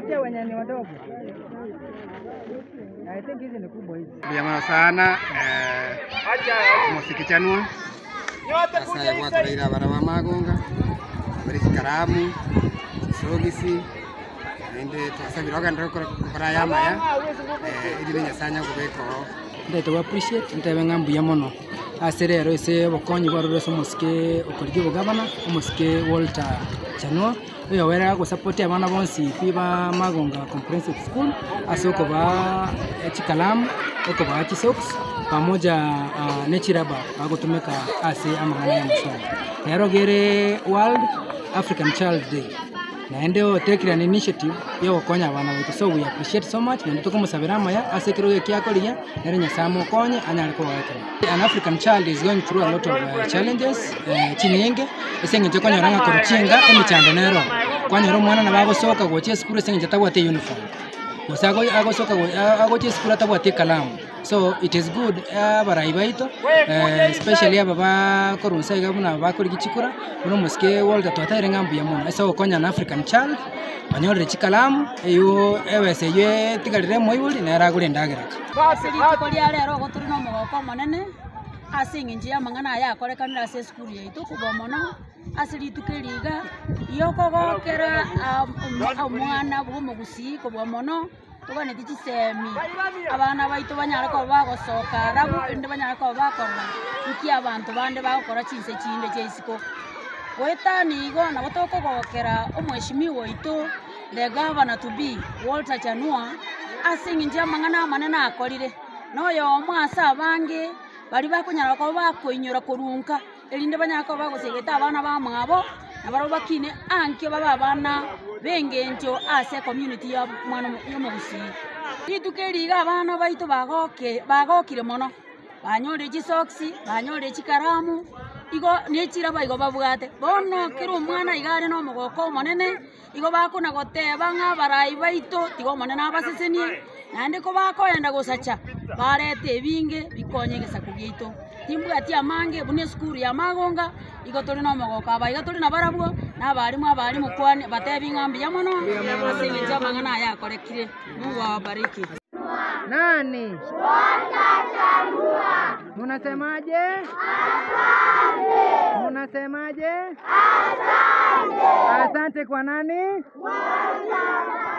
Tupatie wenye ni wadogo. I think hizi ni kubwa hizi. Biamara sana Mosikichanua. Sasa ya watu raira baraba magonga. Bari karamu. Sogisi. Ende tusabiroga ndoko kora yama ya. Ili nyasanya kubeko. Ndete appreciate ntebe ngambu ya mono. Aserero ise bokonyi barure somoske okoryo bogabana omoske Walter Chanua. Uyo wera go support abana bonsi piba magonga comprehensive school asoko ba Chikalam oko ba Chisoks pamoja Nechiraba agotumeka ase amangana ya msomo. Yaro gere World African Child Day. Na endeo take an initiative yo konya abana wetu, so we appreciate so much and tukumusabira maya asekiro yekyakoliya narinya samo konye anyale ko wake. An African child is going through a lot of challenges chinyenge esenge jokonya ranga kuruchinga emichando nero kwanyoro mwana na babo soka goche skuru esenge tabwate uniform musago agosoka agoche skuru tabwate kalamu. So it is good baraibaito especially ababa korunsa igabuna bakori gichikura uno muske world twatare ngambu ya mona eso konya an African child banyore chikalamu eyo ewese ye tigarire moyuli na ragure ndageraka basiri tikoli rero goturi no mogoko monene asinginji amangana ya korekanira se school yaitu kubomono asiri tukiriga yokogokera omwana bumugusi kubomono tugane ticisemi abana baitu banyara ko bagosoka rabu ende banyara ko bakora iki abantu bande bakora chinse chinde cheisiko wetani igo na gotoko gokera omweshimi woito the governor to be Walter Chanua asinginje amangana manene akorire noyo omwasa bange bari bakunyara ko bakoinyora korunka elinde banyara ko bagosegeta abana bamwabo nabaro bakine anke baba bana bengenjo ase community ya mwana yomugusi itukeriga abana baitu bagokire mono banyore chisoksi banyore chikaramu igo nechira baigo babugate bono kero mwana igare no mogoko monene igo bakuna goteba nga barai baitu tigo monene abasesenie nande ko bakoenda gosacha barete binge bikonyegesa kubyito timbugati amange bune school ya magonga igo toli no mogoko abaiga toli na barabwo abari mukwane batebi ngambi ya mono asinge jamangana yakorekire Mungu awabariki. Nani? Walter Chanua. Munasemaje? Asante. Munasemaje? Asante. Asante kwa nani? Walter.